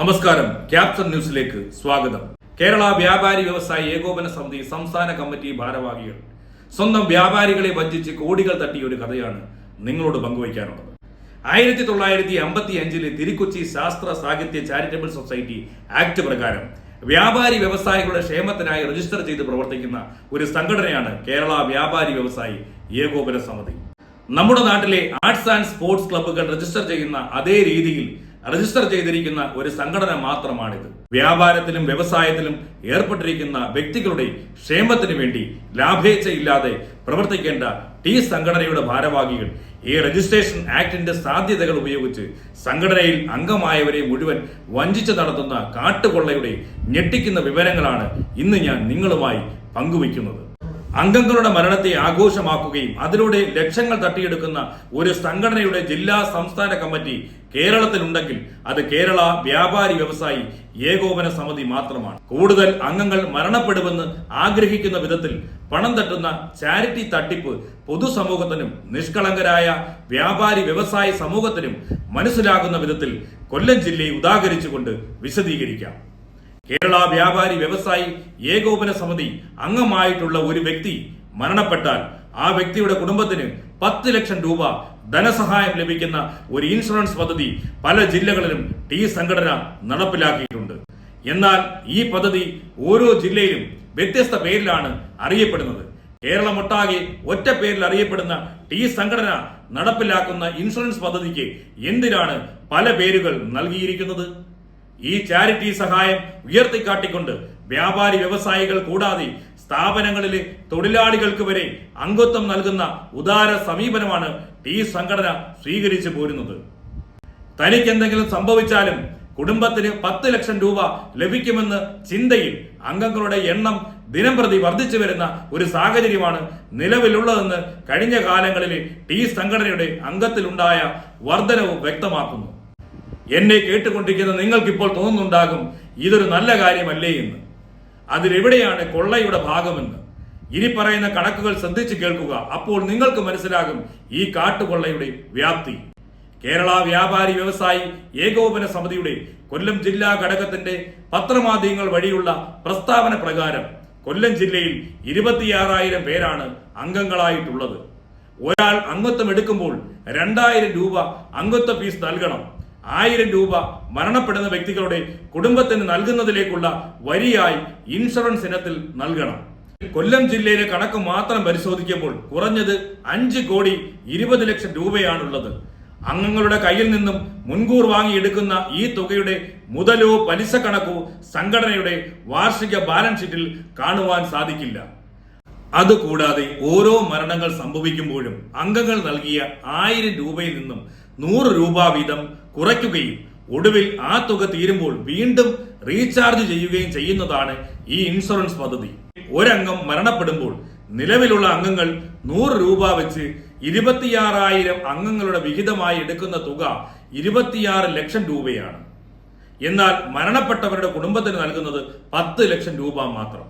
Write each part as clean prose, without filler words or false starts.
നമസ്കാരം. ക്യാപ്റ്റൻ ന്യൂസിലേക്ക് സ്വാഗതം. കേരള വ്യാപാരി വ്യവസായി ഏകോപന സമിതി സംസ്ഥാന കമ്മിറ്റി ഭാരവാഹികൾ സ്വന്തം വ്യാപാരികളെ വഞ്ചിച്ച് കോടികൾ തട്ടിയ ഒരു കഥയാണ് നിങ്ങളോട് പങ്കുവയ്ക്കാനുള്ളത്. 1955 തിരുക്കൊച്ചി ശാസ്ത്ര സാഹിത്യ ചാരിറ്റബിൾ സൊസൈറ്റി ആക്ട് പ്രകാരം വ്യാപാരി വ്യവസായികളുടെ ക്ഷേമത്തിനായി രജിസ്റ്റർ ചെയ്ത് പ്രവർത്തിക്കുന്ന ഒരു സംഘടനയാണ് കേരള വ്യാപാരി വ്യവസായി ഏകോപന സമിതി. നമ്മുടെ നാട്ടിലെ ആർട്സ് ആൻഡ് സ്പോർട്സ് ക്ലബ്ബുകൾ രജിസ്റ്റർ ചെയ്യുന്ന അതേ രീതിയിൽ രജിസ്റ്റർ ചെയ്തിരിക്കുന്ന ഒരു സംഘടന മാത്രമാണിത്. വ്യാപാരത്തിലും വ്യവസായത്തിലും ഏർപ്പെട്ടിരിക്കുന്ന വ്യക്തികളുടെ ക്ഷേമത്തിനു വേണ്ടി ലാഭേച്ഛയില്ലാതെ പ്രവർത്തിക്കേണ്ട ഈ സംഘടനയുടെ ഭാരവാഹികൾ ഈ രജിസ്ട്രേഷൻ ആക്ടിന്റെ സാധ്യതകൾ ഉപയോഗിച്ച് സംഘടനയിൽ അംഗമായവരെ മുഴുവൻ വഞ്ചിച്ച് നടത്തുന്ന കാട്ടുകൊള്ളയുടെ ഞെട്ടിക്കുന്ന വിവരങ്ങളാണ് ഇന്ന് ഞാൻ നിങ്ങളുമായി പങ്കുവയ്ക്കുന്നത്. അംഗങ്ങളുടെ മരണത്തെ ആഘോഷമാക്കുകയും അതിലൂടെ ലക്ഷങ്ങൾ തട്ടിയെടുക്കുന്ന ഒരു സംഘടനയുടെ ജില്ലാ സംസ്ഥാന കമ്മിറ്റി കേരളത്തിലുണ്ടെങ്കിൽ അത് കേരള വ്യാപാരി വ്യവസായി ഏകോപന സമിതി മാത്രമാണ്. കൂടുതൽ അംഗങ്ങൾ മരണപ്പെടുമെന്ന് ആഗ്രഹിക്കുന്ന വിധത്തിൽ പണം തട്ടുന്ന ചാരിറ്റി തട്ടിപ്പ് പൊതുസമൂഹത്തിനും നിഷ്കളങ്കരായ വ്യാപാരി വ്യവസായി സമൂഹത്തിനും മനസ്സിലാകുന്ന വിധത്തിൽ കൊല്ലം ജില്ലയെ ഉദാഹരിച്ചുകൊണ്ട് വിശദീകരിക്കാം. കേരള വ്യാപാരി വ്യവസായി ഏകോപന സമിതി അംഗമായിട്ടുള്ള ഒരു വ്യക്തി മരണപ്പെട്ടാൽ ആ വ്യക്തിയുടെ കുടുംബത്തിന് 10 ലക്ഷം രൂപ ധനസഹായം ലഭിക്കുന്ന ഒരു ഇൻഷുറൻസ് പദ്ധതി പല ജില്ലകളിലും ഈ സംഘടന നടപ്പിലാക്കിയിട്ടുണ്ട്. എന്നാൽ ഈ പദ്ധതി ഓരോ ജില്ലയിലും വ്യത്യസ്ത പേരിലാണ് അറിയപ്പെടുന്നത്. കേരളമൊട്ടാകെ ഒറ്റ പേരിൽ അറിയപ്പെടുന്ന ഈ സംഘടന നടപ്പിലാക്കുന്ന ഇൻഷുറൻസ് പദ്ധതിക്ക് എന്തിനാണ് പല പേരുകൾ നൽകിയിരിക്കുന്നത്? ഈ ചാരിറ്റി സഹായം ഉയർത്തിക്കാട്ടിക്കൊണ്ട് വ്യാപാരി വ്യവസായികൾ കൂടാതെ സ്ഥാപനങ്ങളിലെ തൊഴിലാളികൾക്ക് വരെ അംഗത്വം നൽകുന്ന ഉദാര സമീപനമാണ് ഈ സംഘടന സ്വീകരിച്ചു പോരുന്നത്. തനിക്ക് എന്തെങ്കിലും സംഭവിച്ചാലും കുടുംബത്തിന് 10 ലക്ഷം രൂപ ലഭിക്കുമെന്ന് ചിന്തയിൽ അംഗങ്ങളുടെ എണ്ണം ദിനംപ്രതി വർദ്ധിച്ചു വരുന്ന ഒരു സാഹചര്യമാണ് നിലവിലുള്ളതെന്ന് കഴിഞ്ഞ കാലങ്ങളിൽ ഈ സംഘടനയുടെ അംഗത്തിലുണ്ടായ വർധനവ് വ്യക്തമാക്കുന്നു. എന്നെ കേട്ടുകൊണ്ടിരിക്കുന്ന നിങ്ങൾക്കിപ്പോൾ തോന്നുന്നുണ്ടാകും ഇതൊരു നല്ല കാര്യമല്ലേ എന്ന്. അതിലെവിടെയാണ് കൊള്ളയുടെ ഭാഗമെന്ന്? ഇനി പറയുന്ന കണക്കുകൾ ശ്രദ്ധിച്ചു കേൾക്കുക. അപ്പോൾ നിങ്ങൾക്ക് മനസ്സിലാകും ഈ കാട്ടുകൊള്ളയുടെ വ്യാപ്തി. കേരള വ്യാപാരി വ്യവസായി ഏകോപന സമിതിയുടെ കൊല്ലം ജില്ലാ ഘടകത്തിന്റെ പത്രമാധ്യമങ്ങൾ വഴിയുള്ള പ്രസ്താവന പ്രകാരം കൊല്ലം ജില്ലയിൽ 26,000 പേരാണ് അംഗങ്ങളായിട്ടുള്ളത്. ഒരാൾ അംഗത്വം എടുക്കുമ്പോൾ 2,000 രൂപ അംഗത്വ ഫീസ് നൽകണം. 1,000 രൂപ മരണപ്പെടുന്ന വ്യക്തികളുടെ കുടുംബത്തിന് നൽകുന്നതിലേക്കുള്ള വരിയായി ഇൻഷുറൻസ് ഇനത്തിൽ നൽകണം. കൊല്ലം ജില്ലയിലെ കണക്ക് മാത്രം പരിശോധിക്കുമ്പോൾ കുറഞ്ഞത് 5,20 ലക്ഷം രൂപയാണുള്ളത്. അംഗങ്ങളുടെ കയ്യിൽ നിന്നും മുൻകൂർ വാങ്ങിയെടുക്കുന്ന ഈ തുകയുടെ മുതലോ പലിശ കണക്കോ സംഘടനയുടെ വാർഷിക ബാലൻസ് ഷീറ്റിൽ കാണുവാൻ സാധിക്കില്ല. അതുകൂടാതെ ഓരോ മരണങ്ങൾ സംഭവിക്കുമ്പോഴും അംഗങ്ങൾ നൽകിയ 1,000 രൂപയിൽ നിന്നും 100 രൂപ വീതം കുറയ്ക്കുകയും ഒടുവിൽ ആ തുക തീരുമ്പോൾ വീണ്ടും റീചാർജ് ചെയ്യുകയും ചെയ്യുന്നതാണ് ഈ ഇൻഷുറൻസ് പദ്ധതി. ഒരംഗം മരണപ്പെടുമ്പോൾ നിലവിലുള്ള അംഗങ്ങൾ 100 രൂപ വെച്ച് 26,000 അംഗങ്ങളുടെ വിഹിതമായി എടുക്കുന്ന തുക 26 ലക്ഷം രൂപയാണ്. എന്നാൽ മരണപ്പെട്ടവരുടെ കുടുംബത്തിന് നൽകുന്നത് 10 ലക്ഷം രൂപ മാത്രം.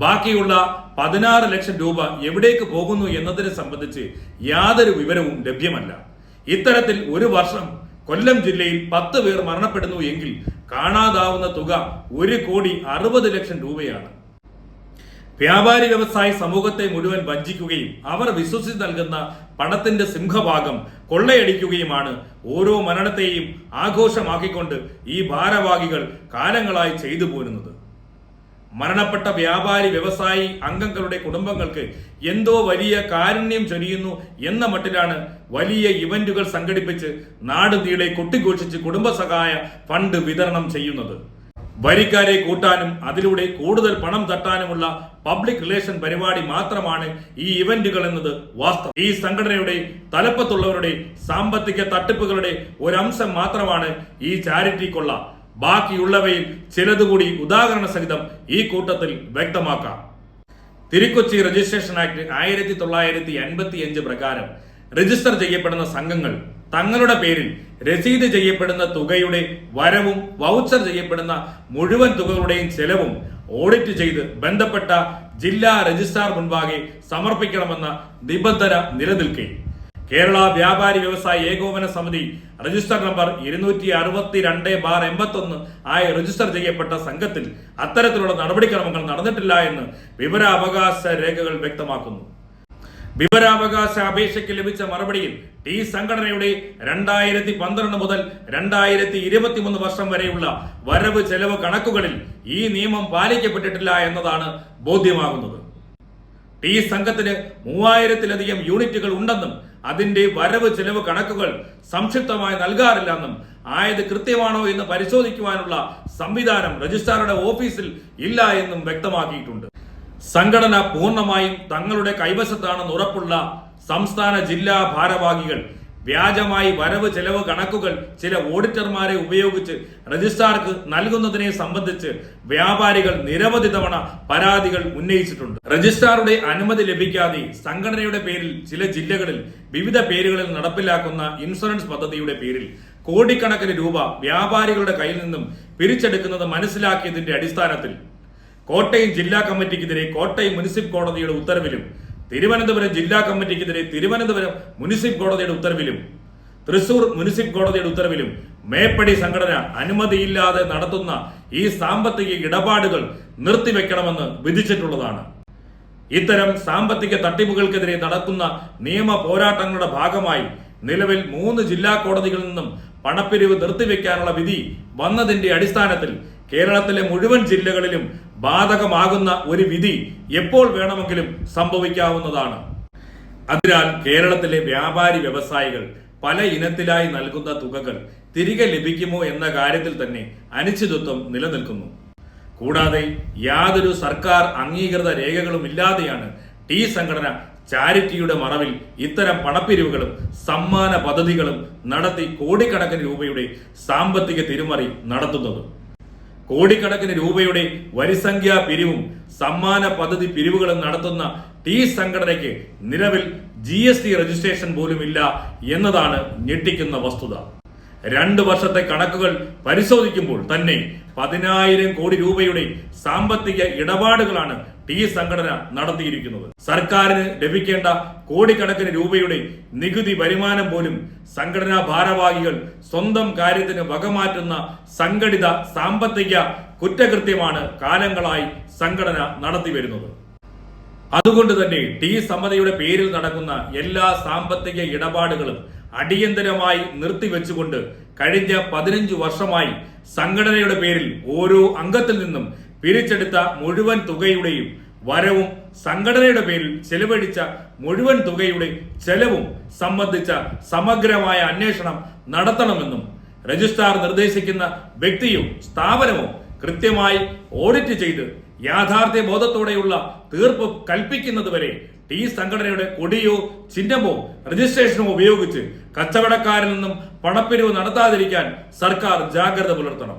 ബാക്കിയുള്ള 16 ലക്ഷം രൂപ എവിടേക്ക് പോകുന്നു എന്നതിനെ സംബന്ധിച്ച് യാതൊരു വിവരവും ലഭ്യമല്ല. ഇത്തരത്തിൽ ഒരു വർഷം കൊല്ലം ജില്ലയിൽ 10 പേർ മരണപ്പെടുന്നു എങ്കിൽ കാണാതാവുന്ന തുക 1,60 ലക്ഷം രൂപയാണ്. വ്യാപാരി വ്യവസായ സമൂഹത്തെ മുഴുവൻ വഞ്ചിക്കുകയും അവർ വിശ്വസിച്ച് നൽകുന്ന പണത്തിന്റെ സിംഹഭാഗം കൊള്ളയടിക്കുകയുമാണ് ഓരോ മരണത്തെയും ആഘോഷമാക്കിക്കൊണ്ട് ഈ ഭാരവാഹികൾ കാലങ്ങളായി ചെയ്തു പോരുന്നത്. മരണപ്പെട്ട വ്യാപാരി വ്യവസായി അംഗങ്ങളുടെ കുടുംബങ്ങൾക്ക് എന്തോ വലിയ കാരുണ്യം ചൊരിയുന്നു എന്ന മട്ടിലാണ് വലിയ ഇവന്റുകൾ സംഘടിപ്പിച്ച് നാടുനീളെ കൊട്ടിഘോഷിച്ച് കുടുംബസഹായ ഫണ്ട് വിതരണം ചെയ്യുന്നത്. വരിക്കാരെ കൂട്ടാനും അതിലൂടെ കൂടുതൽ പണം തട്ടാനുമുള്ള പബ്ലിക് റിലേഷൻ പരിപാടി മാത്രമാണ് ഈ ഇവന്റുകൾ എന്നത് വാസ്തവം. ഈ സംഘടനയുടെ തലപ്പത്തുള്ളവരുടെ സാമ്പത്തിക തട്ടിപ്പുകളുടെ ഒരംശം മാത്രമാണ് ഈ ചാരിറ്റി കൊള്ള. ബാക്കിയുള്ളവയിൽ ചിലതുകൂടി ഉദാഹരണ സഹിതം ഈ കൂട്ടത്തിൽ വ്യക്തമാക്കാം. തിരുക്കൊച്ചി രജിസ്ട്രേഷൻ ആക്ട് 1955 പ്രകാരം രജിസ്റ്റർ ചെയ്യപ്പെടുന്ന സംഘങ്ങൾ തങ്ങളുടെ പേരിൽ രസീത് ചെയ്യപ്പെടുന്ന തുകയുടെ വരവും വൗച്ചർ ചെയ്യപ്പെടുന്ന മുഴുവൻ തുകകളുടെയും ചെലവും ഓഡിറ്റ് ചെയ്ത് ബന്ധപ്പെട്ട ജില്ലാ രജിസ്ട്രാർ മുൻപാകെ സമർപ്പിക്കണമെന്ന നിബന്ധന നിലനിൽക്കെ കേരള വ്യാപാരി വ്യവസായ ഏകോപന സമിതി രജിസ്റ്റർ നമ്പർ 262/81 ആയി രജിസ്റ്റർ ചെയ്യപ്പെട്ട സംഘത്തിൽ അത്തരത്തിലുള്ള നടപടിക്രമങ്ങൾ നടന്നിട്ടില്ല എന്ന് വിവരാവകാശ രേഖകൾ വ്യക്തമാക്കുന്നു. വിവരാവകാശ അപേക്ഷയ്ക്ക് ലഭിച്ച മറുപടിയിൽ ഈ സംഘടനയുടെ 2012 മുതൽ 2023 വർഷം വരെയുള്ള വരവ് ചെലവ് കണക്കുകളിൽ ഈ നിയമം പാലിക്കപ്പെട്ടിട്ടില്ല എന്നതാണ് ബോധ്യമാകുന്നത്. ഈ സംഘത്തിന് 3000-ലധികം യൂണിറ്റുകൾ ഉണ്ടെന്നും അതിന്റെ വരവ് ചെലവ് കണക്കുകൾ സംക്ഷിപ്തമായി നൽകാറില്ലെന്നും ആയത് കൃത്യമാണോ എന്ന് പരിശോധിക്കുവാനുള്ള സംവിധാനം രജിസ്ട്രാറുടെ ഓഫീസിൽ ഇല്ല എന്നും വ്യക്തമാക്കിയിട്ടുണ്ട്. സംഘടന പൂർണ്ണമായും തങ്ങളുടെ കൈവശത്താണെന്ന് ഉറപ്പുള്ള സംസ്ഥാന ജില്ലാ ഭാരവാഹികൾ വ്യാജമായി വരവ് ചെലവ് കണക്കുകൾ ചില ഓഡിറ്റർമാരെ ഉപയോഗിച്ച് രജിസ്ട്രാർക്ക് നൽകുന്നതിനെ സംബന്ധിച്ച് വ്യാപാരികൾ നിരവധി തവണ പരാതികൾ ഉന്നയിച്ചിട്ടുണ്ട്. രജിസ്ട്രാറുടെ അനുമതി ലഭിക്കാതെ സംഘടനയുടെ പേരിൽ ചില ജില്ലകളിൽ വിവിധ പേരുകളിൽ നടപ്പിലാക്കുന്ന ഇൻഷുറൻസ് പദ്ധതിയുടെ പേരിൽ കോടിക്കണക്കിന് രൂപ വ്യാപാരികളുടെ കയ്യിൽ നിന്നും പിരിച്ചെടുക്കുന്നത് മനസ്സിലാക്കിയതിന്റെ അടിസ്ഥാനത്തിൽ കോട്ടയം ജില്ലാ കമ്മിറ്റിക്കെതിരെ കോട്ടയം മുനിസിപ്പൽ കോടതിയുടെ ഉത്തരവിലും തിരുവനന്തപുരം ജില്ലാ കമ്മിറ്റിക്കെതിരെ തിരുവനന്തപുരം മുനിസിപ്പൽ കോടതിയുടെ ഉത്തരവിലും തൃശൂർ മുനിസിപ്പൽ കോടതിയുടെ ഉത്തരവിലും മേപ്പടി സംഘടന അനുമതിയില്ലാതെ നടത്തുന്ന ഈ സാമ്പത്തിക ഇടപാടുകൾ നിർത്തിവെക്കണമെന്ന് വിധിച്ചിട്ടുള്ളതാണ്. ഇത്തരം സാമ്പത്തിക തട്ടിപ്പുകൾക്കെതിരെ നടക്കുന്ന നിയമ പോരാട്ടങ്ങളുടെ ഭാഗമായി നിലവിൽ 3 ജില്ലാ കോടതികളിൽ നിന്നും പണപ്പിരിവ് നിർത്തിവെക്കാനുള്ള വിധി വന്നതിന്റെ അടിസ്ഥാനത്തിൽ കേരളത്തിലെ മുഴുവൻ ജില്ലകളിലും ബാധകമാകുന്ന ഒരു വിധി എപ്പോൾ വേണമെങ്കിലും സംഭവിക്കാവുന്നതാണ്. അതിനാൽ കേരളത്തിലെ വ്യാപാരി വ്യവസായികൾ പല ഇനത്തിലായി നൽകുന്ന തുകകൾ തിരികെ ലഭിക്കുമോ എന്ന കാര്യത്തിൽ തന്നെ അനിശ്ചിതത്വം നിലനിൽക്കുന്നു. കൂടാതെ യാതൊരു സർക്കാർ അംഗീകൃത രേഖകളും ഇല്ലാതെയാണ് ഈ സംഘടന ചാരിറ്റിയുടെ മറവിൽ ഇത്തരം പണപ്പിരിവുകളും സമ്മാന പദ്ധതികളും നടത്തി കോടിക്കണക്കിന് രൂപയുടെ സാമ്പത്തിക തിരിമറി നടത്തുന്നത്. കോടിക്കണക്കിന് രൂപയുടെ വരിസംഖ്യാ പിരിവും സമ്മാന പദ്ധതി പിരിവുകളും നടത്തുന്ന ഈ സംഘടനയ്ക്ക് നിലവിൽ GST രജിസ്ട്രേഷൻ പോലും ഇല്ല എന്നതാണ് ഞെട്ടിക്കുന്ന വസ്തുത. 2 വർഷത്തെ കണക്കുകൾ പരിശോധിക്കുമ്പോൾ തന്നെ 10,000 കോടി രൂപയുടെ സാമ്പത്തിക ഇടപാടുകളാണ് ഈ സംഘടന നടത്തിയിരിക്കുന്നത്. സർക്കാരിന് ലഭിക്കേണ്ട കോടിക്കണക്കിന് രൂപയുടെ നികുതി വരുമാനം പോലും സംഘടനാ ഭാരവാഹികൾ സ്വന്തം കാര്യത്തിന് വകമാറ്റുന്ന സംഘടിത സാമ്പത്തിക കുറ്റകൃത്യമാണ് കാലങ്ങളായി സംഘടന നടത്തി വരുന്നത്. അതുകൊണ്ട് തന്നെ ഈ സമിതിയുടെ പേരിൽ നടക്കുന്ന എല്ലാ സാമ്പത്തിക ഇടപാടുകളും അടിയന്തരമായി നിർത്തിവെച്ചുകൊണ്ട് കഴിഞ്ഞ 15 വർഷമായി സംഘടനയുടെ പേരിൽ ഓരോ അംഗത്തിൽ നിന്നും പിരിച്ചെടുത്ത മുഴുവൻ തുകയുടെയും വരവും സംഘടനയുടെ പേരിൽ ചെലവഴിച്ച മുഴുവൻ തുകയുടെ ചെലവും സംബന്ധിച്ച സമഗ്രമായ അന്വേഷണം നടത്തണമെന്നും രജിസ്ട്രാർ നിർദ്ദേശിക്കുന്ന വ്യക്തിയും സ്ഥാപനവും കൃത്യമായി ഓഡിറ്റ് ചെയ്ത് യാഥാർത്ഥ്യ ബോധത്തോടെയുള്ള തീർപ്പ് കൽപ്പിക്കുന്നതുവരെ ഈ സംഘടനയുടെ കൊടിയോ ചിഹ്നമോ രജിസ്ട്രേഷനോ ഉപയോഗിച്ച് കച്ചവടക്കാരിൽ നിന്നും പണപ്പിരിവ് നടത്താതിരിക്കാൻ സർക്കാർ ജാഗ്രത പുലർത്തണം.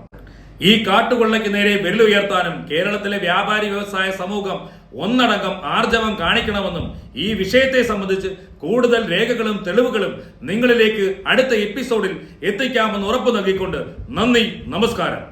ഈ കാട്ടുകൊള്ളയ്ക്ക് നേരെ വിരലുയർത്താനും കേരളത്തിലെ വ്യാപാരി വ്യവസായ സമൂഹം ഒന്നടങ്കം ആർജവം കാണിക്കണമെന്നും ഈ വിഷയത്തെ സംബന്ധിച്ച് കൂടുതൽ രേഖകളും തെളിവുകളും നിങ്ങളിലേക്ക് അടുത്ത എപ്പിസോഡിൽ എത്തിക്കാമെന്ന് ഉറപ്പു നൽകിക്കൊണ്ട് നന്ദി, നമസ്കാരം.